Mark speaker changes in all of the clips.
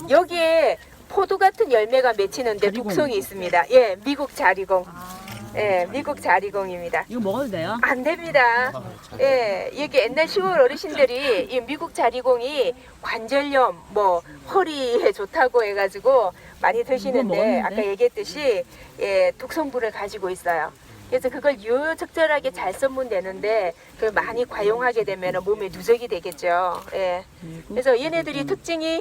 Speaker 1: 여기에 포도 같은 열매가 맺히는데 독성이 있습니다. 예, 미국 자리공. 예, 미국 자리공입니다.
Speaker 2: 이거 먹어도 돼요?
Speaker 1: 안 됩니다. 예, 이게 옛날 시골 어르신들이 이 미국 자리공이 관절염, 뭐 허리에 좋다고 해가지고 많이 드시는데 아까 얘기했듯이 예, 독성분을 가지고 있어요. 그래서 그걸 유효적절하게 잘 쓰면 되는데 그걸 많이 과용하게 되면 몸에 누적이 되겠죠. 예. 그래서 얘네들이 특징이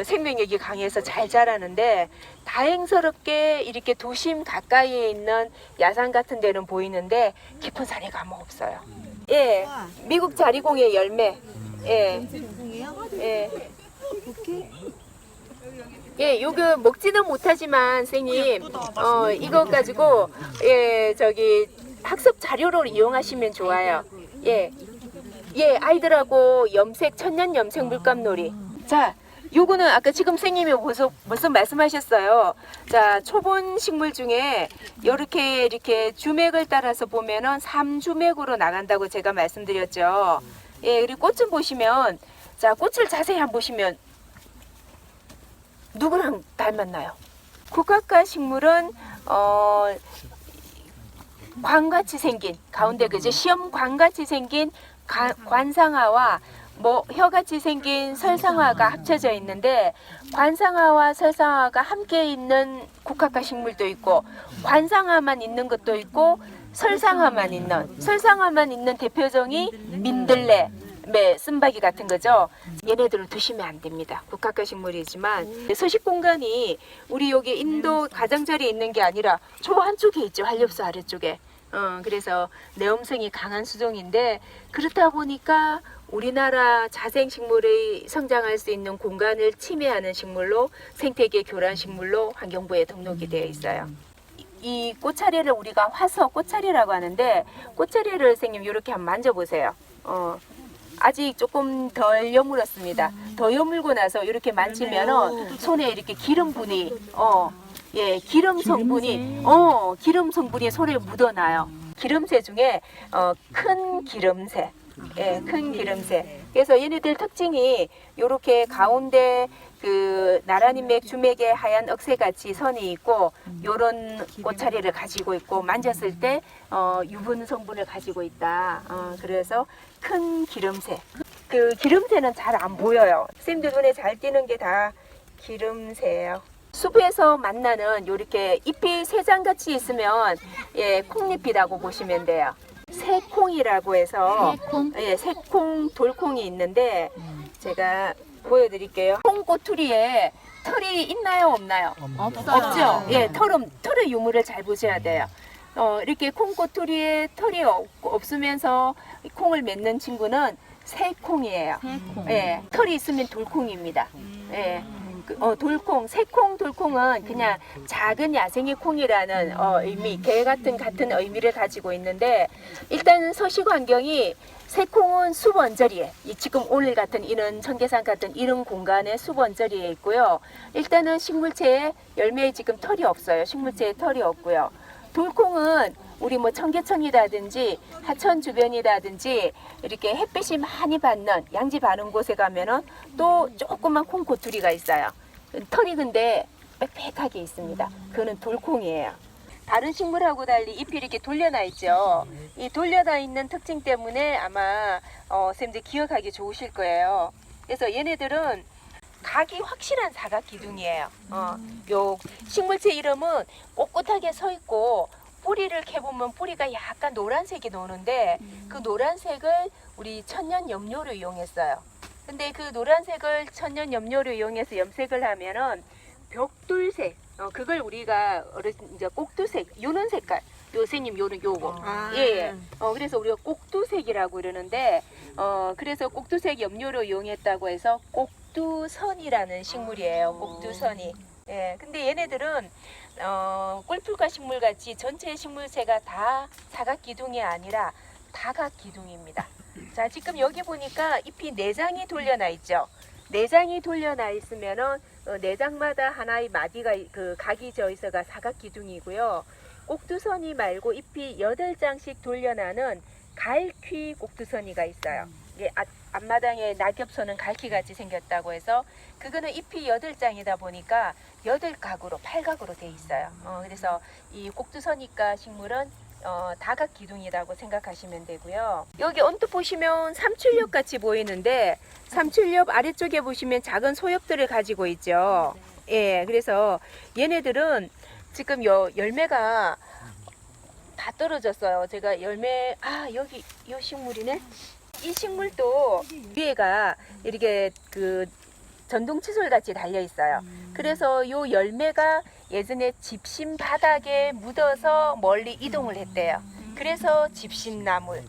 Speaker 1: 생명력이 강해서 잘 자라는데 다행스럽게 이렇게 도심 가까이에 있는 야산 같은 데는 보이는데 깊은 산에 가면 없어요. 예, 미국 자리공의 열매. 예, 예. 예, 요거 먹지는 못하지만 선생님, 이거 가지고 예, 저기 학습 자료로 이용하시면 좋아요. 예, 예, 아이들하고 염색 천년 염색 물감놀이. 자, 요거는 아까 지금 선생님이 벌써 말씀하셨어요. 자, 초본 식물 중에 이렇게 주맥을 따라서 보면은 3주맥으로 나간다고 제가 말씀드렸죠. 예, 그리고 꽃 좀 보시면, 자, 꽃을 자세히 한번 보시면 누구랑 닮았나요? 국화과 식물은 광같이 생긴 가운데 그죠? 시험 광같이 생긴 관상화와 뭐 혀같이 생긴 설상화가 합쳐져 있는데 관상화와 설상화가 함께 있는 국화과 식물도 있고 관상화만 있는 것도 있고 설상화만 있는 대표종이 민들레, 쓴바귀 같은 거죠. 얘네들은 드시면 안 됩니다. 국화과 식물이지만 서식 공간이 우리 여기 인도 가장자리에 있는 게 아니라 저 한쪽에 있죠. 한렵수 아래쪽에. 그래서 내음성이 강한 수종인데 그렇다 보니까 우리나라 자생식물의 성장할 수 있는 공간을 침해하는 식물로 생태계 교란 식물로 환경부에 등록이 되어 있어요. 이 꽃차례를 우리가 화서 꽃차례라고 하는데 꽃차례를 선생님 이렇게 한번 만져보세요. 아직 조금 덜 여물었습니다. 더 여물고 나서 이렇게 만지면은 손에 이렇게 기름분이 예, 기름 성분이 손에 묻어나요. 기름새 중에 큰 기름새. 예, 큰 기름새. 그래서 얘네들 특징이 이렇게 가운데 그 나란히 맥 주맥에 하얀 억새같이 선이 있고 요런 꽃차례를 가지고 있고 만졌을 때 유분 성분을 가지고 있다. 그래서 큰 기름새. 그 기름새는 잘 안 보여요. 선생님들 눈에 잘 띄는 게 다 기름새예요. 숲에서 만나는 요렇게 잎이 세 장같이 있으면 예, 콩잎이라고 보시면 돼요. 새콩이라고 해서 예, 새콩 돌콩이 있는데 제가 보여드릴게요. 콩꼬투리에 털이 있나요 없나요? 없죠. 예, 털의 유무를 잘 보셔야 돼요. 이렇게 콩꼬투리에 털이 없으면서 콩을 맺는 친구는 새콩이에요. 예, 털이 있으면 돌콩입니다. 예. 돌콩, 새콩, 돌콩은 그냥 작은 야생의 콩이라는 의미, 개 같은 의미를 가지고 있는데 일단 서식 환경이 새콩은 숲 언저리에 지금 오늘 같은 이런 청계산 같은 이런 공간에 숲 언저리에 있고요. 일단은 식물체에 열매에 지금 털이 없어요. 식물체에 털이 없고요. 돌콩은 우리 뭐 청계천이라든지 하천 주변이라든지 이렇게 햇빛이 많이 받는 양지 바른 곳에 가면은 또 조그만 콩꼬투리가 있어요. 털이 근데 빽빽하게 있습니다. 그거는 돌콩이에요. 다른 식물하고 달리 잎이 이렇게 돌려나 있죠. 이 돌려나 있는 특징 때문에 아마 선생님들 기억하기 좋으실 거예요. 그래서 얘네들은 각이 확실한 사각 기둥이에요. 요 식물체 이름은 꼿꼿하게 서 있고 뿌리를 캐보면 뿌리가 약간 노란색이 도는데 그 노란색을 우리 천년 염료로 이용했어요. 근데 그 노란색을 천년 염료로 이용해서 염색을 하면은 벽돌색, 그걸 우리가 이제 꼭두색, 요런 색깔, 요새님 요거, 예, 그래서 우리가 꼭두색이라고 그러는데, 그래서 꼭두색 염료로 이용했다고 해서 꼭두선이라는 식물이에요. 꼭두선이. 예, 근데 얘네들은 꿀풀과 식물같이 전체 식물체가 다 사각 기둥이 아니라 다각 기둥입니다. 자, 지금 여기 보니까 잎이 4장이 돌려나 있죠. 4장이 돌려나 있으면은 4장마다 하나의 마디가 각이 져 있어가 사각 기둥이고요. 꼭두선이 말고 잎이 8장씩 돌려나는 갈퀴 꼭두선이가 있어요. 이게 앞마당에 낙엽소는 갈기같이 생겼다고 해서 그거는 잎이 8장이다 보니까 8각으로 8각으로 돼 있어요. 그래서 이 꼭두서니까 식물은 다각기둥이라고 생각하시면 되고요. 여기 언뜻 보시면 삼출엽 같이 보이는데 삼출엽 아래쪽에 보시면 작은 소엽들을 가지고 있죠. 예, 그래서 얘네들은 지금 열매가 다 떨어졌어요. 제가 열매 여기 이 식물이네. 이 식물도 위에가 이렇게 그 전동 칫솔 같이 달려 있어요. 그래서 요 열매가 예전에 집신 바닥에 묻어서 멀리 이동을 했대요. 그래서 집신나물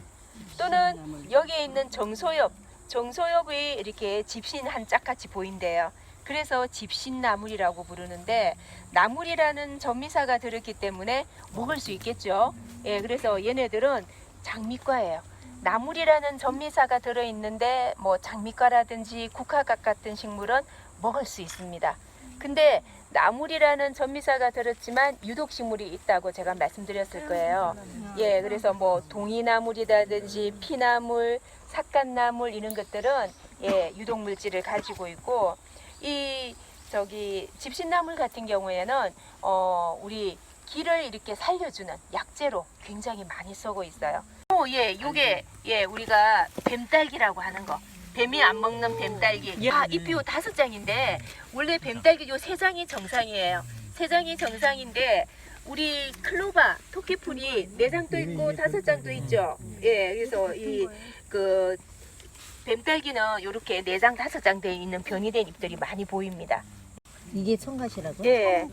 Speaker 1: 또는 여기에 있는 정소엽이 이렇게 집신 한 짝같이 보인대요. 그래서 집신나물이라고 부르는데 나물이라는 전미사가 들었기 때문에 먹을 수 있겠죠. 예, 그래서 얘네들은 장미과예요. 나물이라는 전미사가 들어있는데 뭐 장미과라든지 국화각 같은 식물은 먹을 수 있습니다. 근데 나물이라는 전미사가 들었지만 유독식물이 있다고 제가 말씀드렸을 거예요. 예, 그래서 뭐 동이나물이라든지 피나물, 삿갓나물 이런 것들은 예, 유독물질을 가지고 있고 이 집신나물 같은 경우에는 우리 기를 이렇게 살려주는 약재로 굉장히 많이 쓰고 있어요. 요게 우리가 뱀딸기라고 하는 거. 뱀이 안 먹는 뱀딸기. 잎이 5장인데 원래 뱀딸기 요 3장이 정상이에요. 3장이 정상인데 우리 클로바 토끼풀이 4장도 있고 5장도 있죠. 예, 그래서 이 그 뱀딸기는 이렇게 4장 5장 돼 있는 변이된 잎들이 많이 보입니다.
Speaker 2: 이게 청가시라고?
Speaker 1: 예,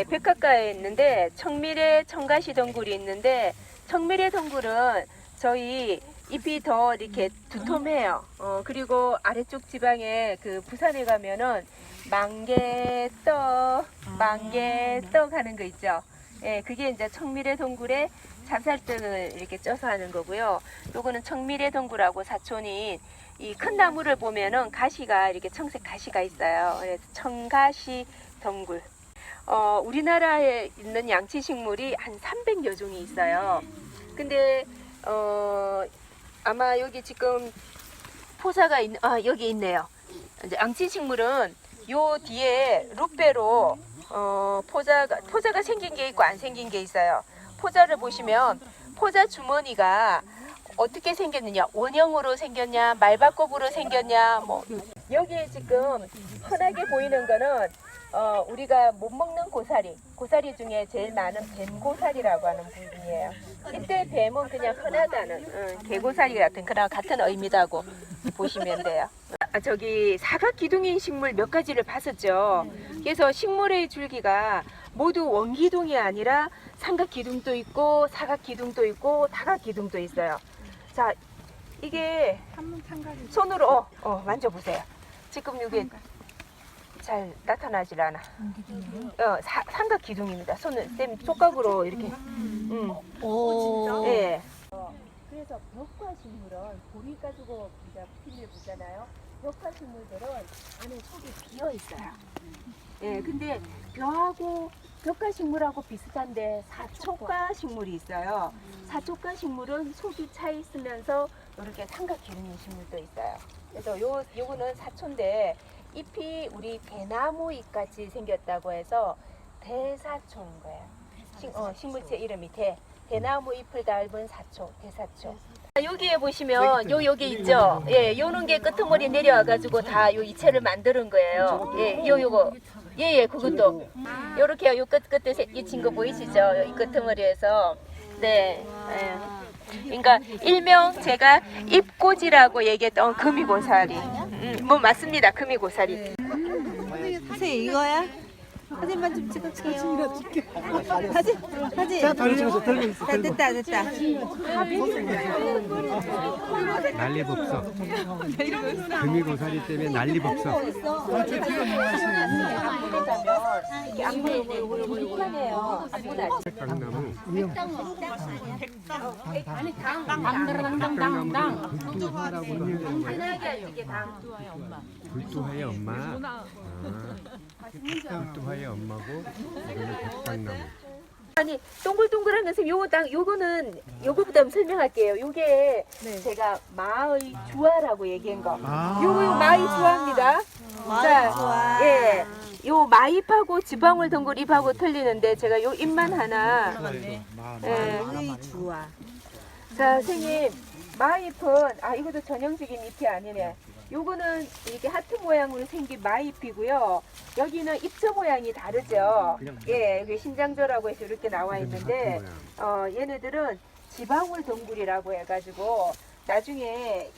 Speaker 1: 백화가에 있는데 청미래 청가시 덩굴이 있는데 청미래 덩굴은 저희 잎이 더 이렇게 두툼해요. 그리고 아래쪽 지방에 그 부산에 가면은 만개떡 하는 거 있죠. 예, 그게 이제 청미래 덩굴에 찹쌀떡을 이렇게 쪄서 하는 거고요. 요거는 청미래 덩굴하고 사촌인 이 큰 나무를 보면은 가시가 이렇게 청색 가시가 있어요. 그래서 청가시 덩굴. 우리나라에 있는 양치식물이 한 300여 종이 있어요. 근데 아마 여기 지금 포사가 여기 있네요. 이제 양치식물은 요 뒤에 룻배로 포자가 생긴 게 있고 안 생긴 게 있어요. 포자를 보시면 포자 주머니가 어떻게 생겼느냐, 원형으로 생겼냐, 말바꿈으로 생겼냐, 뭐 여기에 지금 흔하게 보이는 거는 우리가 못 먹는 고사리 중에 제일 많은 뱀고사리라고 하는 부분이에요. 이때 뱀은 그냥 흔하다는 개고사리 같은 의미라고 보시면 돼요. 저기 사각기둥인 식물 몇 가지를 봤었죠. 그래서 식물의 줄기가 모두 원기둥이 아니라 삼각기둥도 있고 사각기둥도 있고 다각기둥도 있어요. 자, 이게 손으로 만져보세요. 지금 이게 잘 나타나질 않아. 삼각기둥입니다. 쌤 촉각으로 이렇게.
Speaker 2: 오.
Speaker 1: 예. 그래서 벽화식물은 보리 가지고 우리가 피를 보잖아요. 벽화식물들은 안에 속이 비어 있어요. 예, 근데 벽화식물하고 비슷한데 사촉과식물이 있어요. 사촉과식물은 속이 차 있으면서 이렇게 삼각기둥인 식물도 있어요. 그래서 요거는 사초인데 잎이 우리 대나무 잎같이 생겼다고 해서 대사초인 거예요. 식물체 이름이 대나무 잎을 닮은 사초, 대사초. 여기에 보시면 여기 있죠. 예, 요런 게 끄트머리 내려와가지고 다 요 이체를 만드는 거예요. 예, 요거. 예, 그것도 요렇게 요 끝에 새끼친 거 보이시죠? 이 끄트머리에서. 네. 예. 그러니까 일명 제가 잎꽂이라고 얘기했던 금이고사리. 뭐 맞습니다. 금이고사리.
Speaker 2: 선생님 이거야? 사진만 좀 찍어주세요. 사진.
Speaker 3: 자, 다리 찍어서 들고 있어.
Speaker 2: 됐다.
Speaker 4: 난리법석. 금이고사리 때문에 난리법석.
Speaker 1: 불편해요.
Speaker 4: 백당나무.
Speaker 3: 당당당당당.
Speaker 4: 불두화라고 하는 거예요.
Speaker 1: 이게 당.
Speaker 4: 불두화의 엄마. 불두화의 엄마고 이거는 백당나무.
Speaker 1: 아니 동글동글한 것은 요거는 요거부터 한번 설명할게요. 요게 제가 마의 주화라고 얘기한 거. 요거 마의 주화입니다.
Speaker 2: 마을 좋아.
Speaker 1: 예. 요 마잎하고 지방울 덩굴 잎하고 틀리는데 제가 요 잎만 하나. 예.
Speaker 2: 마을 좋아.
Speaker 1: 자, 선생님, 마잎은 이것도 전형적인 잎이 아니네. 요거는 이렇게 하트 모양으로 생긴 마잎이고요. 여기는 잎처 모양이 다르죠. 예, 여기 신장조라고 해서 이렇게 나와 있는데, 얘네들은 지방울 덩굴이라고 해가지고 나중에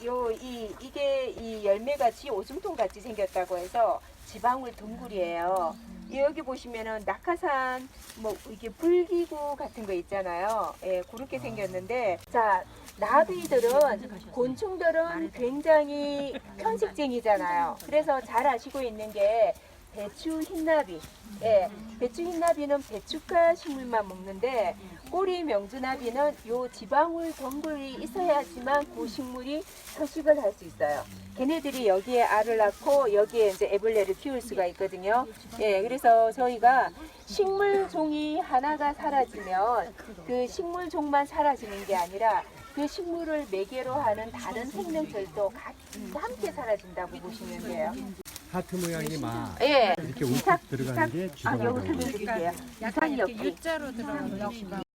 Speaker 1: 이게 이 열매같이 오줌통 같이 생겼다고 해서 지방울 덩굴이에요. 여기 보시면은 낙하산 뭐 이게 불기구 같은 거 있잖아요. 예, 그렇게 생겼는데 자 나비들은 곤충들은 굉장히 편식쟁이잖아요. 그래서 잘 아시고 있는 게 배추 흰나비. 예, 배추 흰나비는 배춧가 식물만 먹는데 꼬리 명주나비는 요 지방울 덩굴이 있어야지만 그 식물이 서식을 할 수 있어요. 걔네들이 여기에 알을 낳고 여기에 이제 애벌레를 키울 수가 있거든요. 예, 그래서 저희가 식물종이 하나가 사라지면 그 식물종만 사라지는 게 아니라 그 식물을 매개로 하는 다른 생명체도 같이 함께 사라진다고 보시면 돼요.
Speaker 4: 하트 모양이 막
Speaker 1: 예.
Speaker 4: 이렇게 움푹 들어가는 게
Speaker 1: 요거
Speaker 4: 지방울 덩굴.
Speaker 1: 설명드릴게요. 이상엽기.
Speaker 3: U자로 들어가는